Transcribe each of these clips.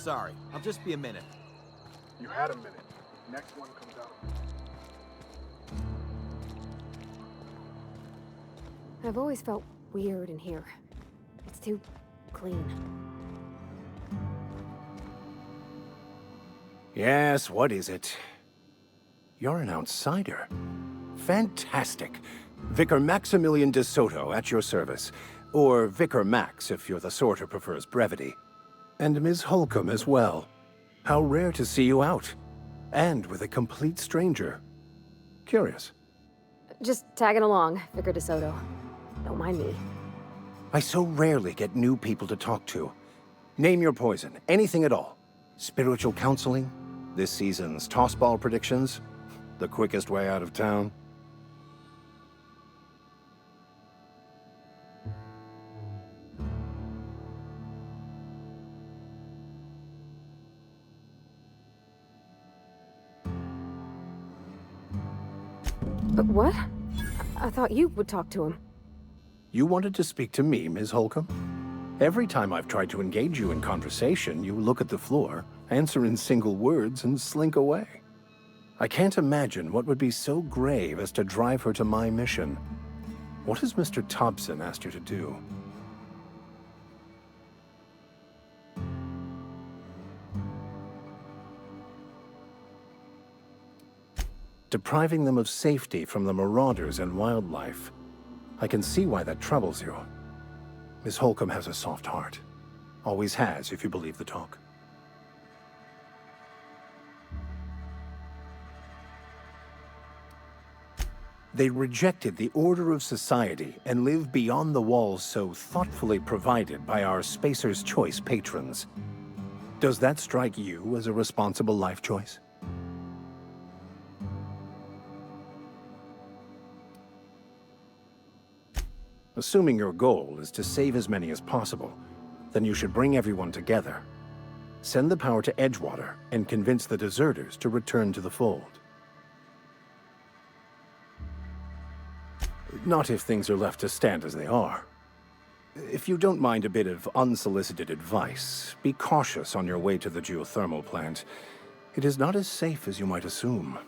sorry. I'll just be a minute. You had a minute. Next one comes out. I've always felt weird in here. It's too clean. Yes, what is it? You're an outsider. Fantastic. Vicar Maximilian de Soto at your service. Or Vicar Max if you're the sort who prefers brevity. And Ms. Holcomb as well. How rare to see you out. And with a complete stranger. Curious. Just tagging along, Vicar de Soto. Don't mind me. I so rarely get new people to talk to. Name your poison, anything at all. Spiritual counseling? This season's tossball predictions? The quickest way out of town? But what? I thought you would talk to him. You wanted to speak to me, Ms. Holcomb? Every time I've tried to engage you in conversation, you look at the floor, answer in single words, and slink away. I can't imagine what would be so grave as to drive her to my mission. What has Mr. Thompson asked her to do? Depriving them of safety from the marauders and wildlife. I can see why that troubles you. Miss Holcomb has a soft heart. Always has, if you believe the talk. They rejected the order of society and live beyond the walls so thoughtfully provided by our Spacer's Choice patrons. Does that strike you as a responsible life choice? Assuming your goal is to save as many as possible, then you should bring everyone together. Send the power to Edgewater and convince the deserters to return to the fold. Not if things are left to stand as they are. If you don't mind a bit of unsolicited advice, be cautious on your way to the geothermal plant. It is not as safe as you might assume.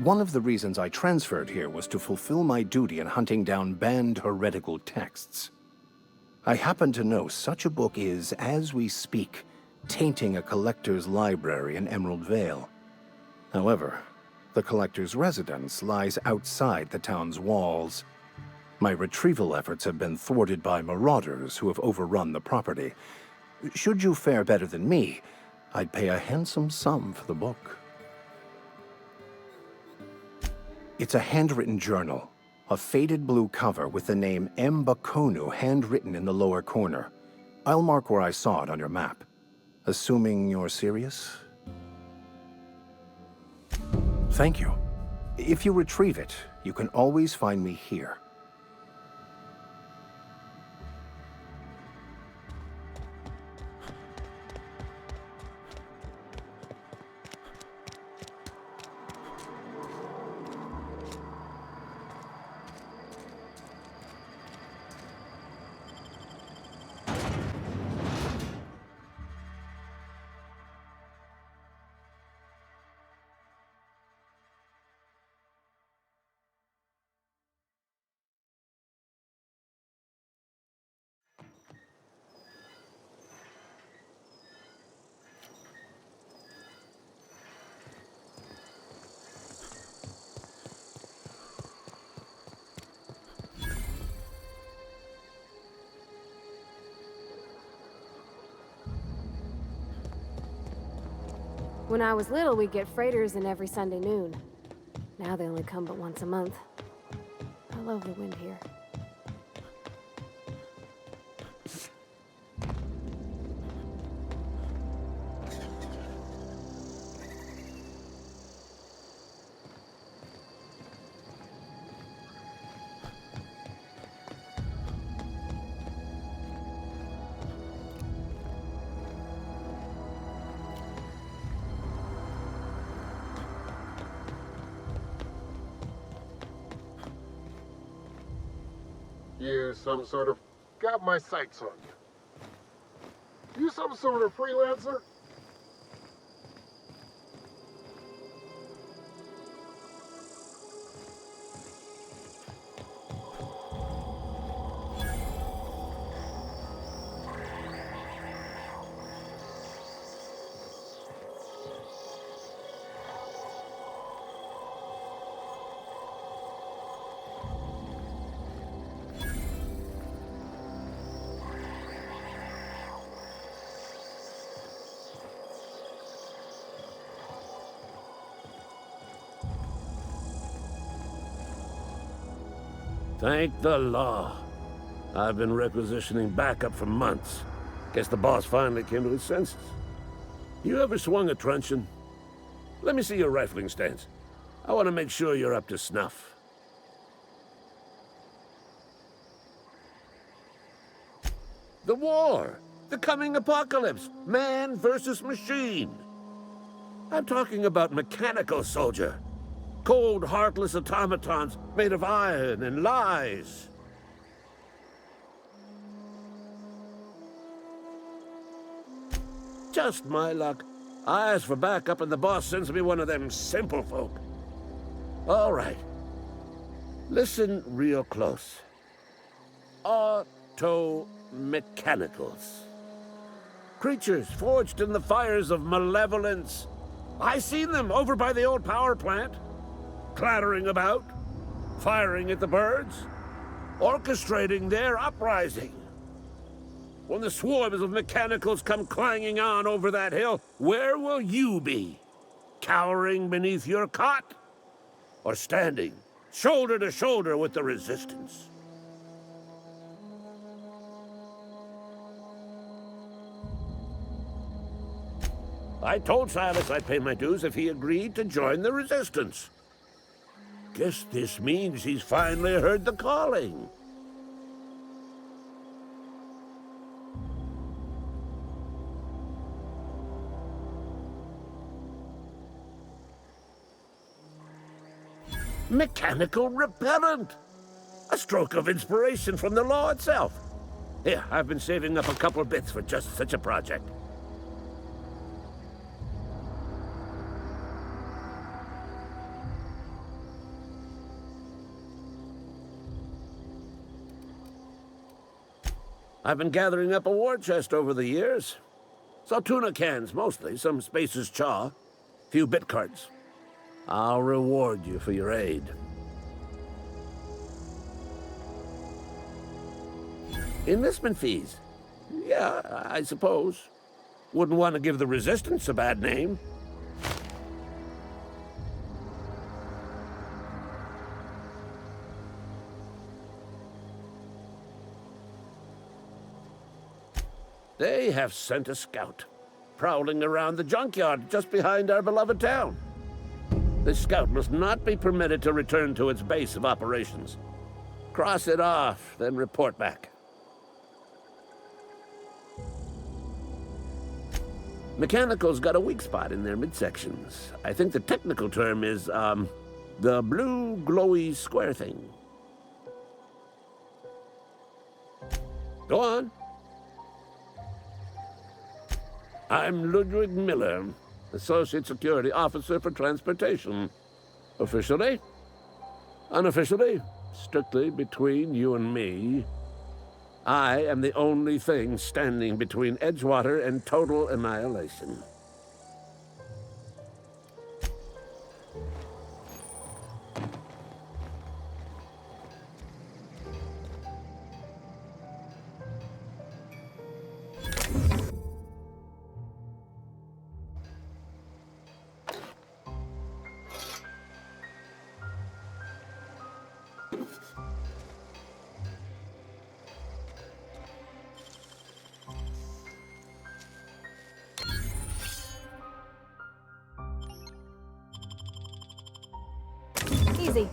One of the reasons I transferred here was to fulfill my duty in hunting down banned heretical texts. I happen to know such a book is, as we speak, tainting a collector's library in Emerald Vale. However, the collector's residence lies outside the town's walls. My retrieval efforts have been thwarted by marauders who have overrun the property. Should you fare better than me, I'd pay a handsome sum for the book. It's a handwritten journal, a faded blue cover with the name M. Bakonu handwritten in the lower corner. I'll mark where I saw it on your map. Assuming you're serious? Thank you. If you retrieve it, you can always find me here. When I was little, we'd get freighters in every Sunday noon. Now they only come but once a month. I love the wind here. You some sort of got my sights on you. You some sort of freelancer? Thank the law. I've been requisitioning backup for months. Guess the boss finally came to his senses. You ever swung a truncheon? Let me see your rifling stance. I want to make sure you're up to snuff. The war! The coming apocalypse! Man versus machine! I'm talking about mechanical soldier. Cold, heartless automatons made of iron and lies. Just my luck. I ask for backup and the boss sends me one of them simple folk. All right. Listen real close. Auto-mechanicals. Creatures forged in the fires of malevolence. I seen them over by the old power plant. Clattering about, firing at the birds, orchestrating their uprising. When the swarms of mechanicals come clanging on over that hill, where will you be? Cowering beneath your cot? Or standing, shoulder to shoulder with the resistance? I told Silas I'd pay my dues if he agreed to join the resistance. Guess this means he's finally heard the calling. Mechanical repellent! A stroke of inspiration from the law itself. Here, I've been saving up a couple bits for just such a project. I've been gathering up a war chest over the years. Saw tuna cans, mostly, some Spacer's chaw, few bit cards. I'll reward you for your aid. Enlistment fees? Yeah, I suppose. Wouldn't want to give the Resistance a bad name. They have sent a scout, prowling around the junkyard just behind our beloved town. This scout must not be permitted to return to its base of operations. Cross it off, then report back. Mechanicals got a weak spot in their midsections. I think the technical term is, the blue glowy square thing. Go on. I'm Ludwig Miller, Associate Security Officer for Transportation. Officially? Unofficially? Strictly between you and me. I am the only thing standing between Edgewater and total annihilation. Easy.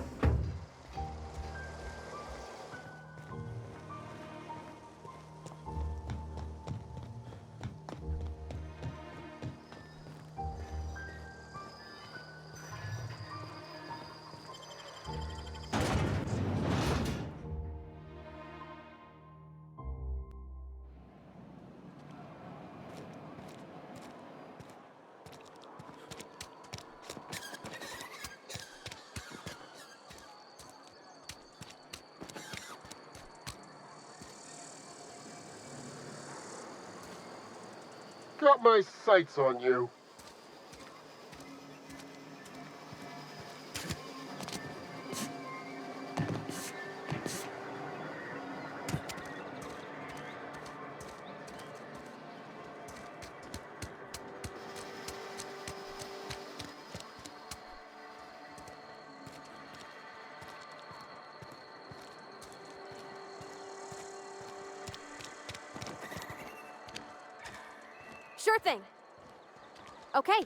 Got my sights on you. Sure thing. Okay.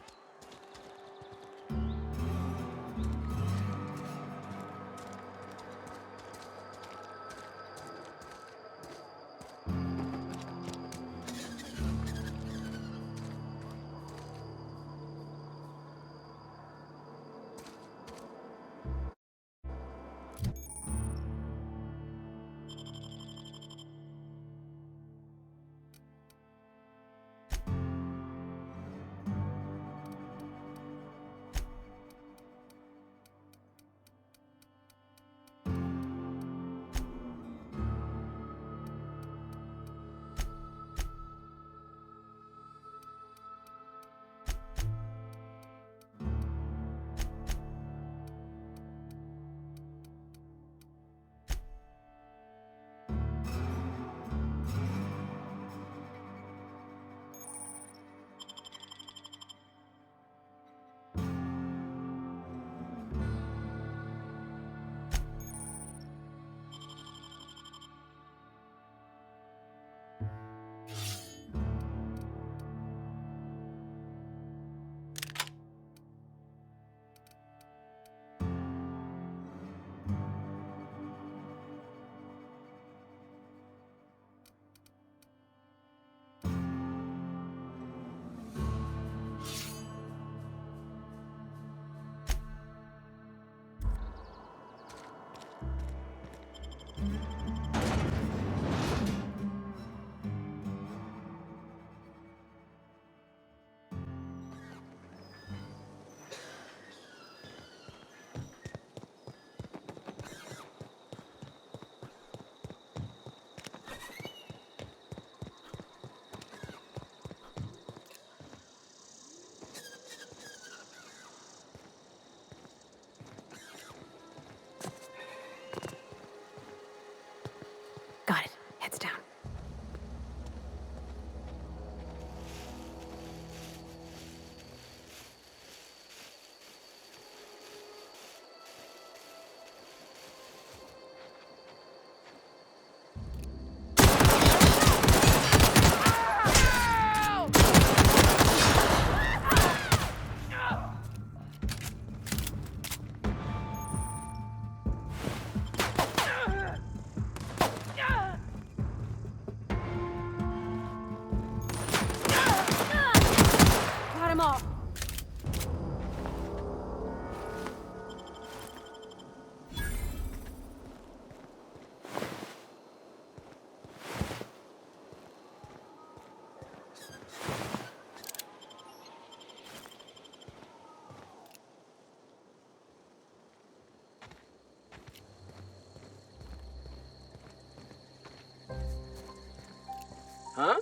Got it. Heads down. Got him all. Huh?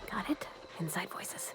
Got it. Inside voices.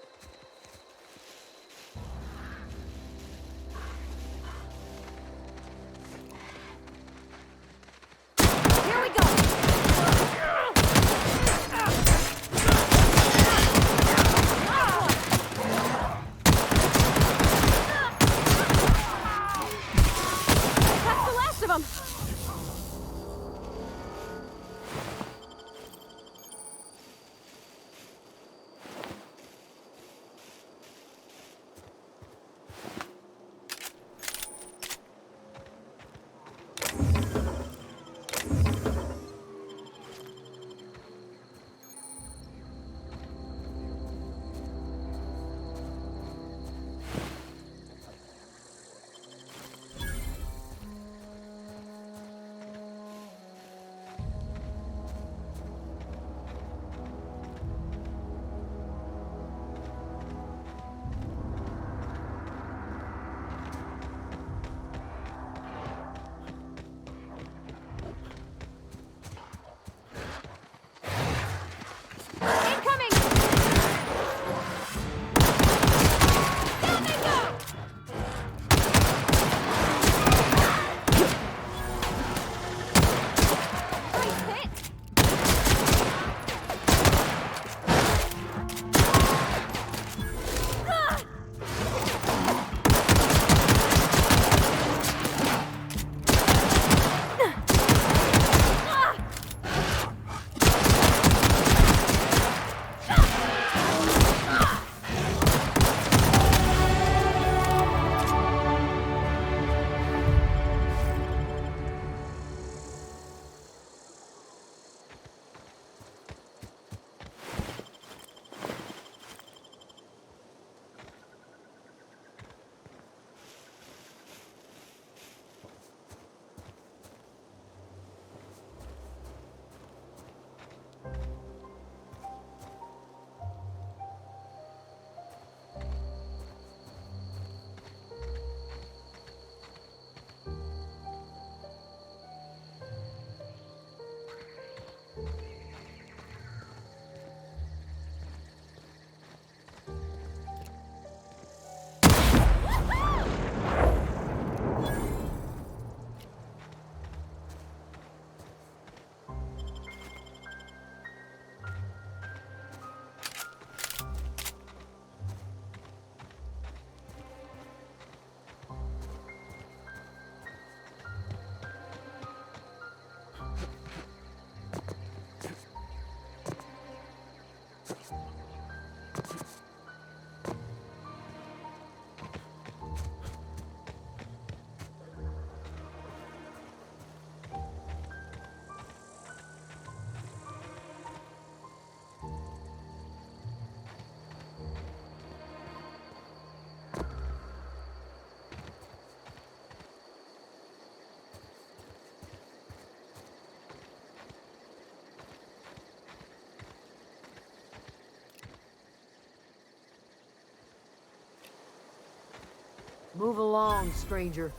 Move along, stranger.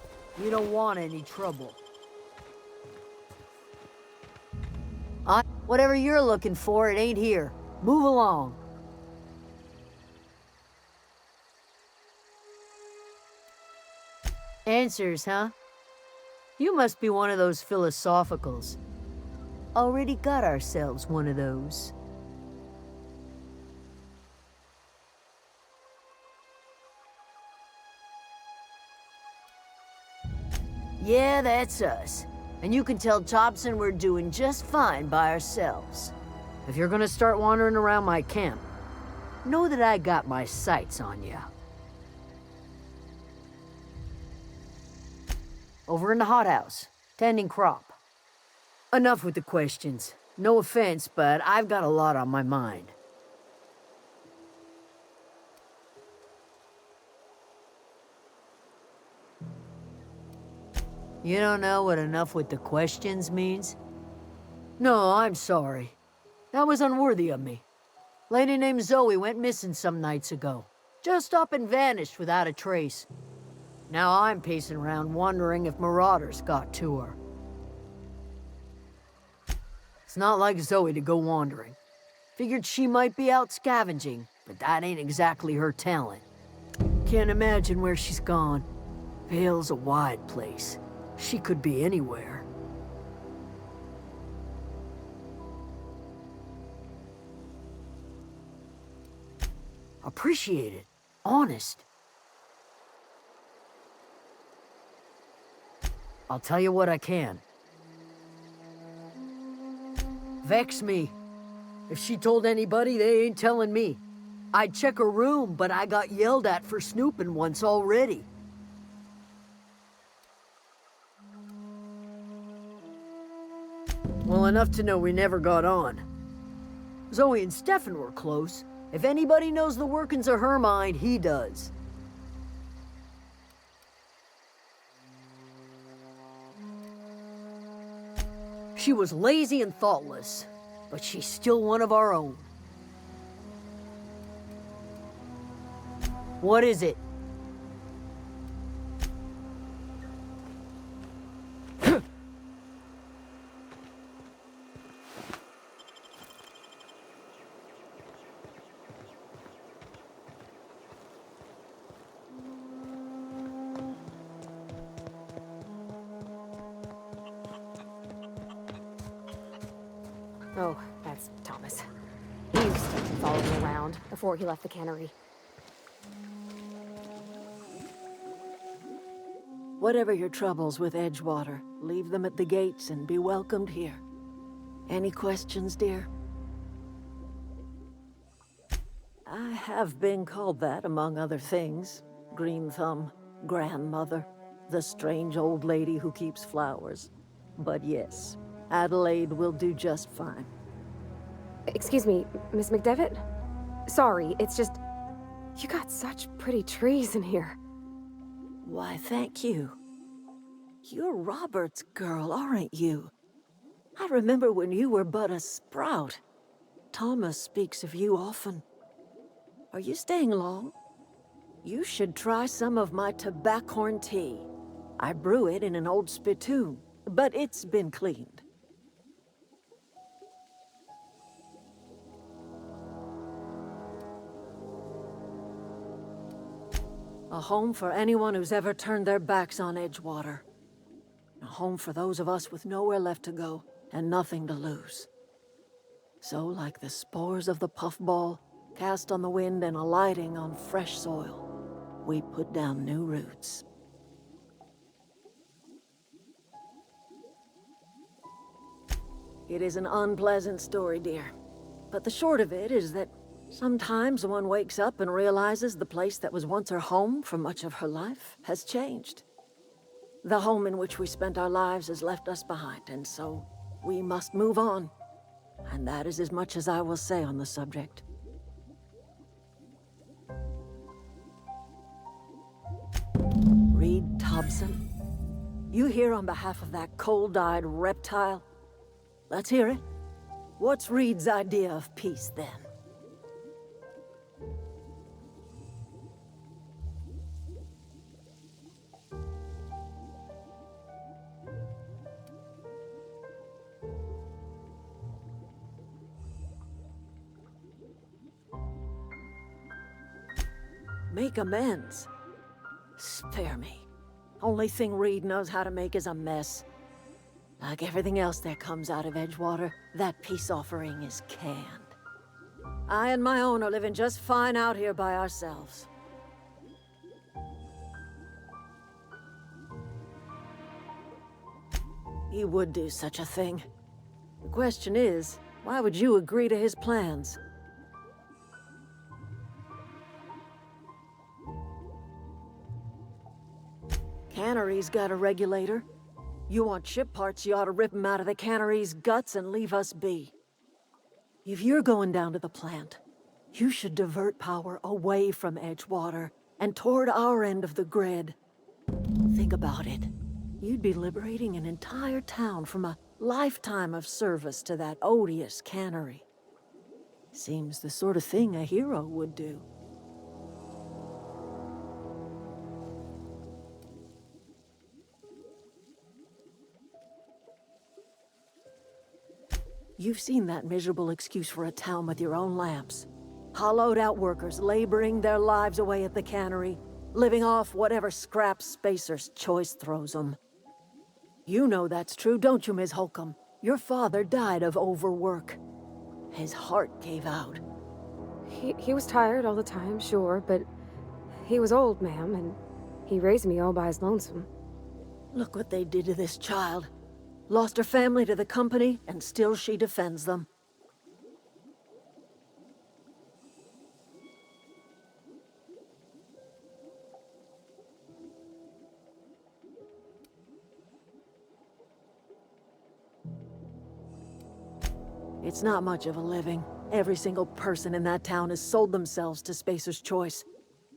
We don't want any trouble. Whatever you're looking for, it ain't here. Move along. Answers, huh? You must be one of those philosophicals. Already got ourselves one of those. Yeah, that's us. And you can tell Thompson we're doing just fine by ourselves. If you're gonna start wandering around my camp, know that I got my sights on you. Over in the hothouse, tending crop. Enough with the questions. No offense, but I've got a lot on my mind. You don't know what enough with the questions means? No, I'm sorry. That was unworthy of me. Lady named Zoe went missing some nights ago. Just up and vanished without a trace. Now I'm pacing around wondering if marauders got to her. It's not like Zoe to go wandering. Figured she might be out scavenging, but that ain't exactly her talent. Can't imagine where she's gone. Vale's a wide place. She could be anywhere. Appreciate it. Honest. I'll tell you what I can. Vex me. If she told anybody, they ain't telling me. I'd check her room, but I got yelled at for snooping once already. Well, enough to know we never got on. Zoe and Stefan were close. If anybody knows the workings of her mind, he does. She was lazy and thoughtless, but she's still one of our own. What is it? Oh, that's Thomas. He used to follow me around before he left the cannery. Whatever your troubles with Edgewater, leave them at the gates and be welcomed here. Any questions, dear? I have been called that, among other things. Green Thumb, grandmother, the strange old lady who keeps flowers. But yes, Adelaide will do just fine. Excuse me, Miss McDevitt? Sorry, it's just... You got such pretty trees in here. Why, thank you. You're Robert's girl, aren't you? I remember when you were but a sprout. Thomas speaks of you often. Are you staying long? You should try some of my tobaccorn tea. I brew it in an old spittoon, but it's been cleaned. A home for anyone who's ever turned their backs on Edgewater. A home for those of us with nowhere left to go and nothing to lose. So, like the spores of the puffball, cast on the wind and alighting on fresh soil, we put down new roots. It is an unpleasant story, dear. But the short of it is that sometimes one wakes up and realizes the place that was once her home for much of her life has changed. The home in which we spent our lives has left us behind, and so we must move on. And that is as much as I will say on the subject. Reed Thompson, you here on behalf of that cold-eyed reptile? Let's hear it. What's Reed's idea of peace, then? Make amends. Spare me. Only thing Reed knows how to make is a mess. Like everything else that comes out of Edgewater, that peace offering is canned. I and my own are living just fine out here by ourselves. He would do such a thing. The question is, why would you agree to his plans? Cannery's got a regulator. You want ship parts, you ought to rip them out of the cannery's guts and leave us be. If you're going down to the plant, you should divert power away from Edgewater and toward our end of the grid. Think about it. You'd be liberating an entire town from a lifetime of service to that odious cannery. Seems the sort of thing a hero would do. You've seen that miserable excuse for a town with your own lamps. Hollowed out workers laboring their lives away at the cannery, living off whatever scraps Spacer's Choice throws them. You know that's true, don't you, Ms. Holcomb? Your father died of overwork. His heart gave out. He was tired all the time, sure, but he was old, ma'am, and he raised me all by his lonesome. Look what they did to this child. Lost her family to the company, and still she defends them. It's not much of a living. Every single person in that town has sold themselves to Spacer's Choice.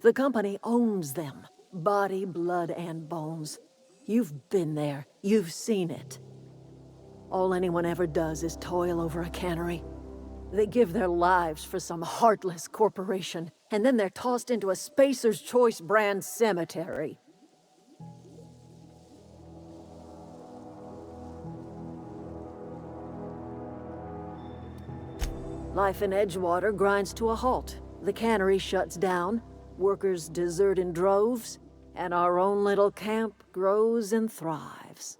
The company owns them. Body, blood, and bones. You've been there. You've seen it. All anyone ever does is toil over a cannery. They give their lives for some heartless corporation, and then they're tossed into a Spacer's Choice brand cemetery. Life in Edgewater grinds to a halt. The cannery shuts down, workers desert in droves, and our own little camp grows and thrives.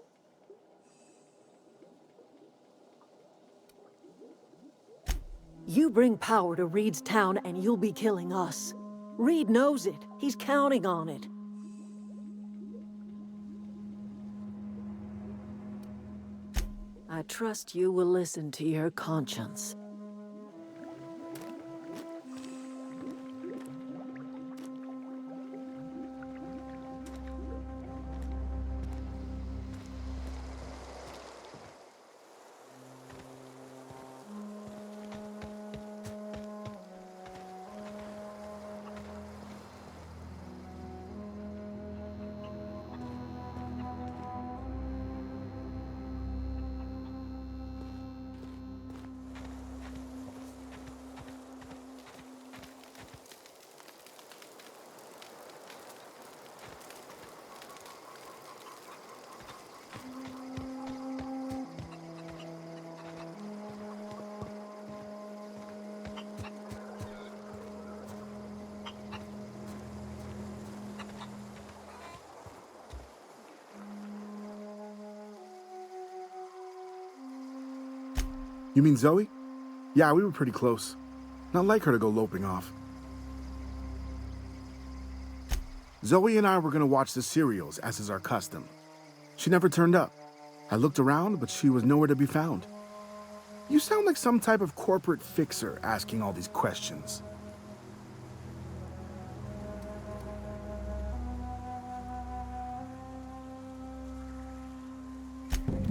You bring power to Reed's town and you'll be killing us. Reed knows it. He's counting on it. I trust you will listen to your conscience. You mean Zoe? Yeah, we were pretty close. Not like her to go loping off. Zoe and I were gonna watch the serials, as is our custom. She never turned up. I looked around, but she was nowhere to be found. You sound like some type of corporate fixer asking all these questions.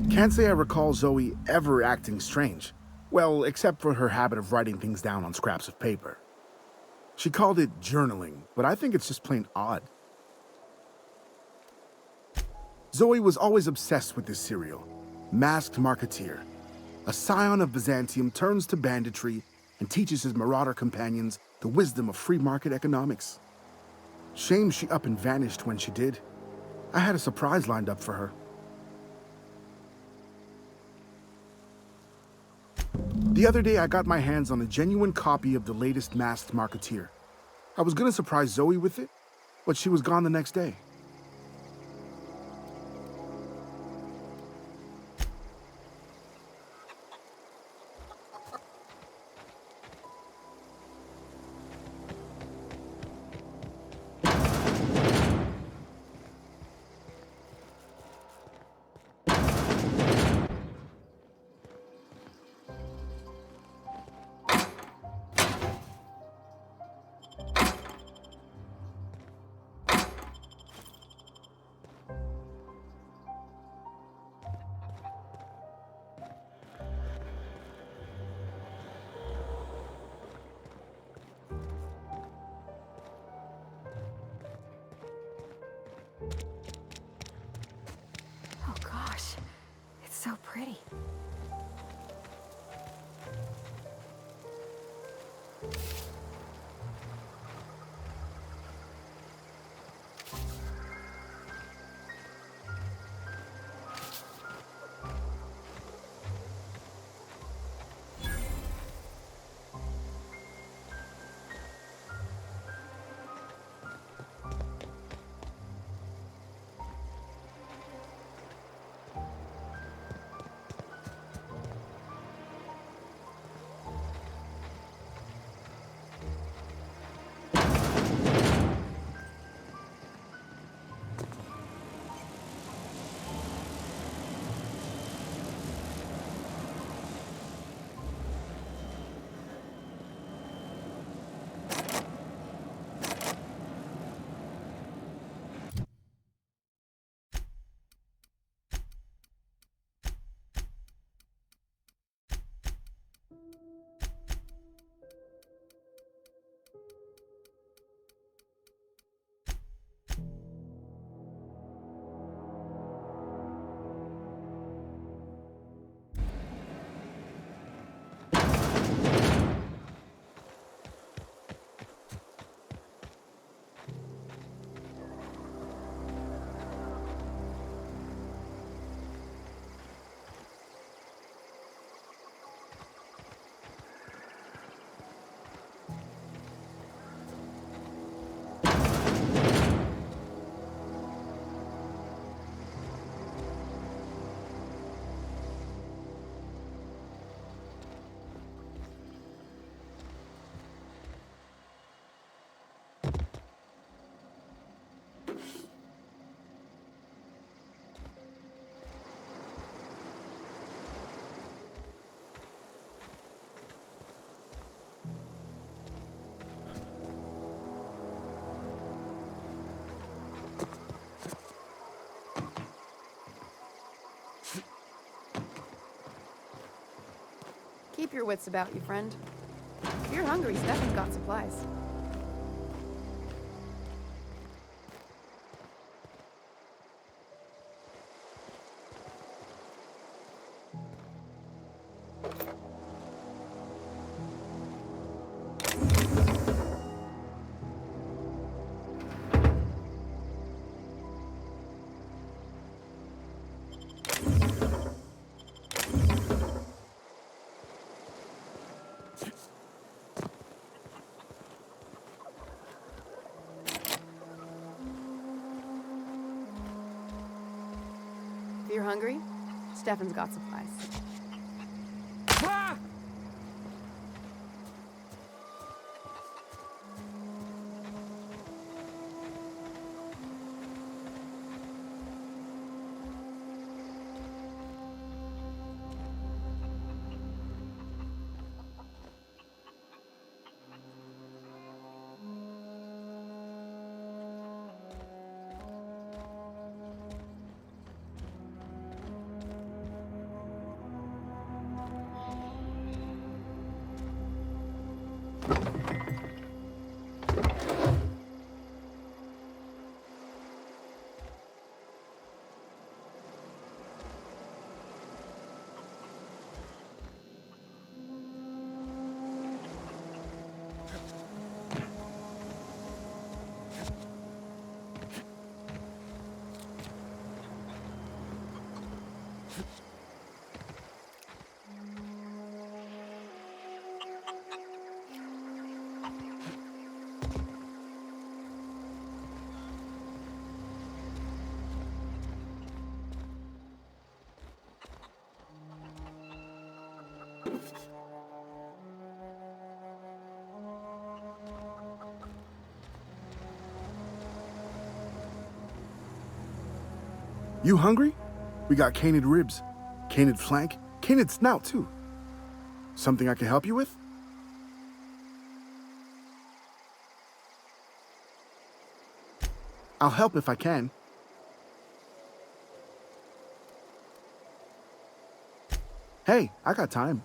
Can't say I recall Zoe ever acting strange. Well, except for her habit of writing things down on scraps of paper. She called it journaling, but I think it's just plain odd. Zoe was always obsessed with this serial, Masked Marketeer. A scion of Byzantium turns to banditry and teaches his marauder companions the wisdom of free market economics. Shame she up and vanished when she did. I had a surprise lined up for her. The other day, I got my hands on a genuine copy of the latest Masked Marketeer. I was gonna surprise Zoe with it, but she was gone the next day. Oh gosh, it's so pretty. Keep your wits about you, friend. If you're hungry, Stefan's got supplies. If you're hungry, Stefan's got supplies. You hungry? We got canid ribs, canid flank, canid snout too. Something I can help you with? I'll help if I can. Hey, I got time.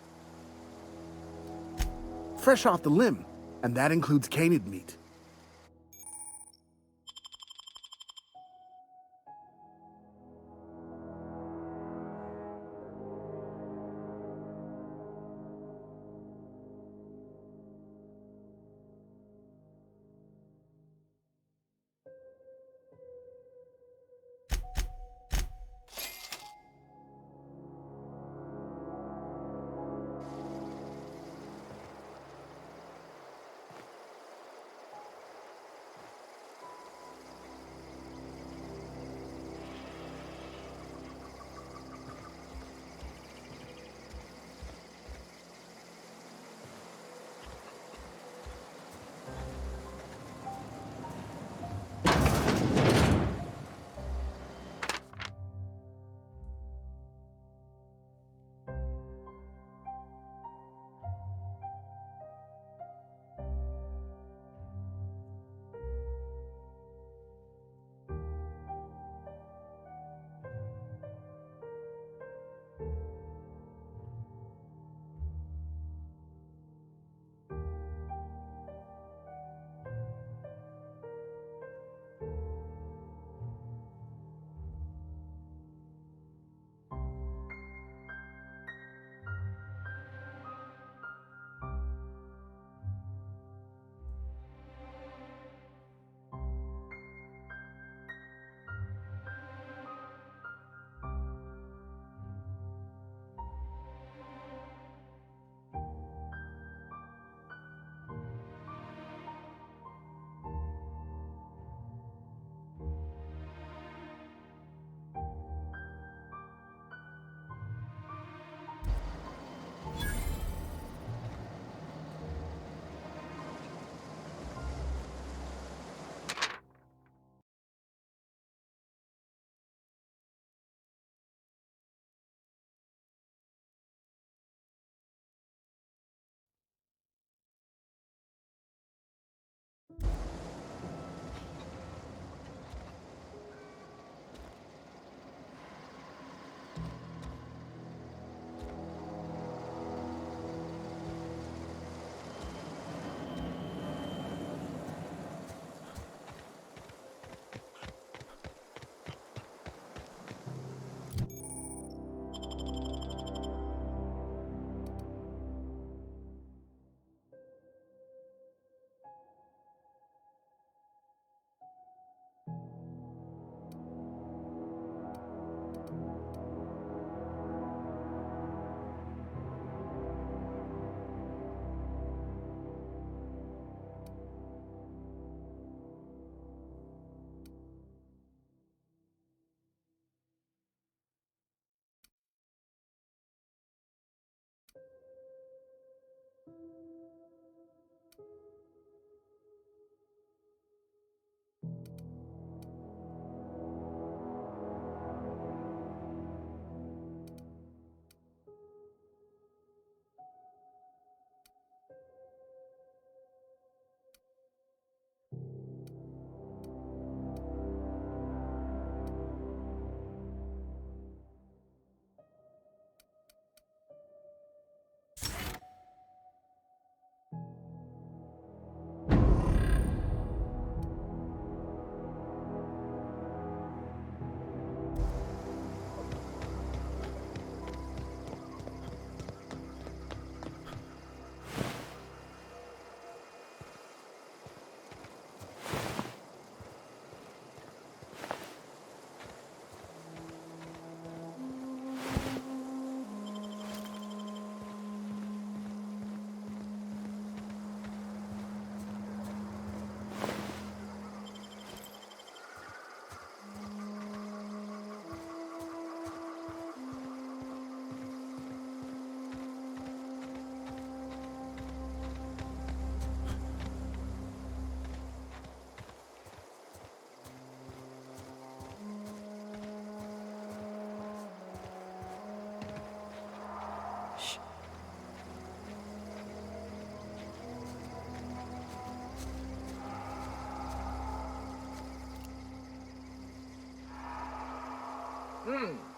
Fresh off the limb, and that includes canid meat. Hmm.